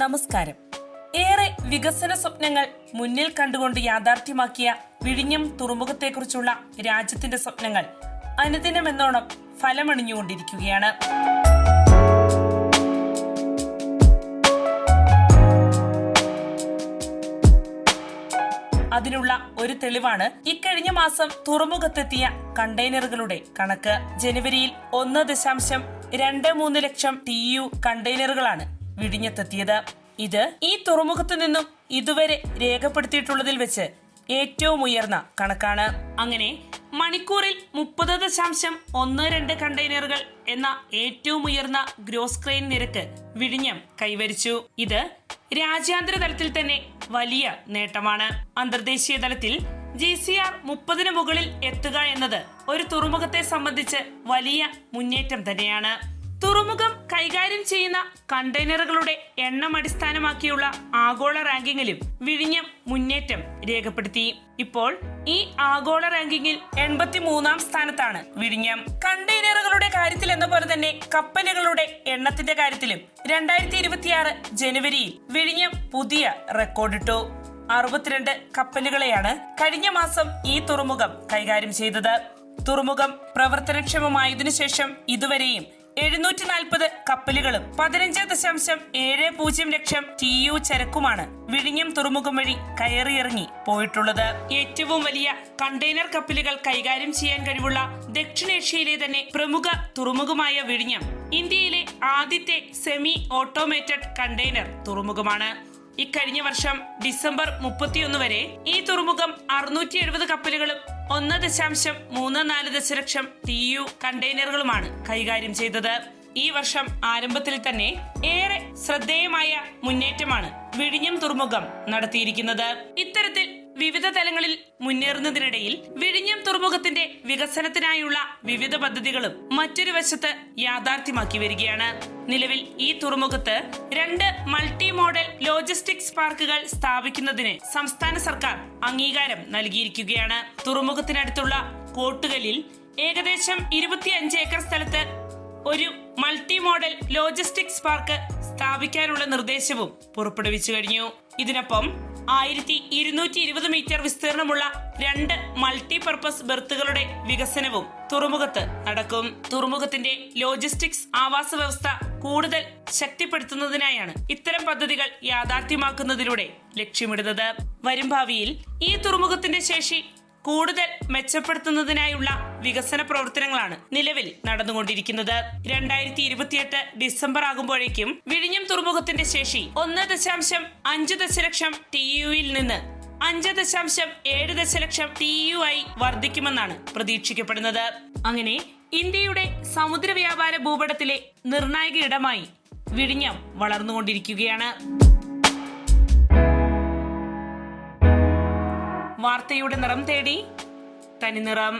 നമസ്കാരം. ഏറെ വികസന സ്വപ്നങ്ങൾ മുന്നിൽ കണ്ടുകൊണ്ട് യാഥാർത്ഥ്യമാക്കിയ വിഴിഞ്ഞം തുറമുഖത്തെക്കുറിച്ചുള്ള രാജ്യത്തിന്റെ സ്വപ്നങ്ങൾ അനുദിനമെന്നോണം ഫലമണിഞ്ഞുകൊണ്ടിരിക്കുകയാണ്. അതിനുള്ള ഒരു തെളിവാണ് ഇക്കഴിഞ്ഞ മാസം തുറമുഖത്തെത്തിയ കണ്ടെയ്നറുകളുടെ കണക്ക്. ജനുവരിയിൽ 1.23 ലക്ഷം TEU കണ്ടെയ്നറുകളാണ് വിഴിഞ്ഞത്തെത്തിയത്. ഇത് ഈ തുറമുഖത്തു നിന്നും ഇതുവരെ രേഖപ്പെടുത്തിയിട്ടുള്ളതിൽ വെച്ച് ഏറ്റവും ഉയർന്ന കണക്കാണ്. അങ്ങനെ മണിക്കൂറിൽ 30.12 കണ്ടെയ്നറുകൾ എന്ന ഏറ്റവും ഉയർന്ന ഗ്രോസ് ക്രെയിൻ നിരക്ക് വിഴിഞ്ഞം കൈവരിച്ചു. ഇത് രാജ്യാന്തര തലത്തിൽ തന്നെ വലിയ നേട്ടമാണ്. അന്തർദേശീയ തലത്തിൽ GCR 30 മുകളിൽ എത്തുക എന്നത് ഒരു തുറമുഖത്തെ സംബന്ധിച്ച് വലിയ മുന്നേറ്റം തന്നെയാണ്. തുറമുഖം കൈകാര്യം ചെയ്യുന്ന കണ്ടെയ്നറുകളുടെ എണ്ണം അടിസ്ഥാനമാക്കിയുള്ള ആഗോള റാങ്കിങ്ങിലും വിഴിഞ്ഞം മുന്നേറ്റം രേഖപ്പെടുത്തി. ഇപ്പോൾ ഈ ആഗോള റാങ്കിങ്ങിൽ 83-ാം സ്ഥാനത്താണ് വിഴിഞ്ഞം. കണ്ടെയ്നറുകളുടെ കാര്യത്തിൽ എന്ന പോലെ തന്നെ കപ്പലുകളുടെ എണ്ണത്തിന്റെ കാര്യത്തിലും 2026 ജനുവരിയിൽ വിഴിഞ്ഞം പുതിയ റെക്കോർഡിട്ടു. 62 കപ്പലുകളെയാണ് കഴിഞ്ഞ മാസം ഈ തുറമുഖം കൈകാര്യം ചെയ്തത്. തുറമുഖം പ്രവർത്തനക്ഷമമായതിനു ശേഷം ഇതുവരെയും 740 കപ്പലുകളും 15.70 ലക്ഷം TEU ചരക്കുമാണ് വിഴിഞ്ഞം തുറമുഖം വഴി കയറിയിറങ്ങി പോയിട്ടുള്ളത്. ഏറ്റവും വലിയ കണ്ടെയ്നർ കപ്പലുകൾ കൈകാര്യം ചെയ്യാൻ കഴിവുള്ള ദക്ഷിണേഷ്യയിലെ തന്നെ പ്രമുഖ തുറമുഖമായ വിഴിഞ്ഞം ഇന്ത്യയിലെ ആദ്യത്തെ സെമി ഓട്ടോമേറ്റഡ് കണ്ടെയ്നർ തുറമുഖമാണ്. ഇക്കഴിഞ്ഞ വർഷം ഡിസംബർ 31 വരെ ഈ തുറമുഖം 670 കപ്പലുകളും 1.34 ദശലക്ഷം TEU കണ്ടെയ്നറുകളുമാണ് കൈകാര്യം ചെയ്തത്. ഈ വർഷം ആരംഭത്തിൽ തന്നെ ഏറെ ശ്രദ്ധേയമായ മുന്നേറ്റമാണ് വിഴിഞ്ഞം തുറമുഖം നടത്തിയിരിക്കുന്നത്. ഇത്തരത്തിൽ വിവിധ തലങ്ങളിൽ മുന്നേറുന്നതിനിടയിൽ വിഴിഞ്ഞം തുറമുഖത്തിന്റെ വികസനത്തിനായുള്ള വിവിധ പദ്ധതികളും മറ്റൊരു വശത്ത് യാഥാർത്ഥ്യമാക്കി വരികയാണ്. നിലവിൽ ഈ തുറമുഖത്ത് 2 മൾട്ടി മോഡൽ ലോജിസ്റ്റിക്സ് പാർക്കുകൾ സ്ഥാപിക്കുന്നതിന് സംസ്ഥാന സർക്കാർ അംഗീകാരം നൽകിയിരിക്കുകയാണ്. തുറമുഖത്തിനടുത്തുള്ള കോട്ടുകലിൽ ഏകദേശം 25 ഏക്കർ സ്ഥലത്ത് ഒരു മൾട്ടി മോഡൽ ലോജിസ്റ്റിക്സ് പാർക്ക് സ്ഥാപിക്കാനുള്ള നിർദ്ദേശവും പുറപ്പെടുവിച്ചു കഴിഞ്ഞു. ഇതിനൊപ്പം 1220 മീറ്റർ വിസ്തീർണമുള്ള 2 മൾട്ടിപർപ്പസ് ബെർത്തുകളുടെ വികസനവും തുറമുഖത്ത് നടക്കും. തുറമുഖത്തിന്റെ ലോജിസ്റ്റിക്സ് ആവാസ വ്യവസ്ഥ കൂടുതൽ ശക്തിപ്പെടുത്തുന്നതിനായാണ് ഇത്തരം പദ്ധതികൾ യാഥാർത്ഥ്യമാക്കുന്നതിലൂടെ ലക്ഷ്യമിടുന്നത്. വരും ഭാവിയിൽ ഈ തുറമുഖത്തിന്റെ ശേഷി കൂടുതൽ മെച്ചപ്പെടുത്തുന്നതിനായുള്ള വികസന പ്രവർത്തനങ്ങളാണ് നിലവിൽ നടന്നുകൊണ്ടിരിക്കുന്നത്. 2028 ഡിസംബർ ആകുമ്പോഴേക്കും വിഴിഞ്ഞം തുറമുഖത്തിന്റെ ശേഷി 1.5 ദശലക്ഷം TEUയിൽ നിന്ന് 5.7 ദശലക്ഷം TEU ആയി വർദ്ധിക്കുമെന്നാണ് പ്രതീക്ഷിക്കപ്പെടുന്നത്. അങ്ങനെ ഇന്ത്യയുടെ സമുദ്ര വ്യാപാര ഭൂപടത്തിലെ നിർണായക ഇടമായി വിഴിഞ്ഞം വളർന്നുകൊണ്ടിരിക്കുകയാണ്. വാർത്തയുടെ നിറം തേടി തനിനിറം.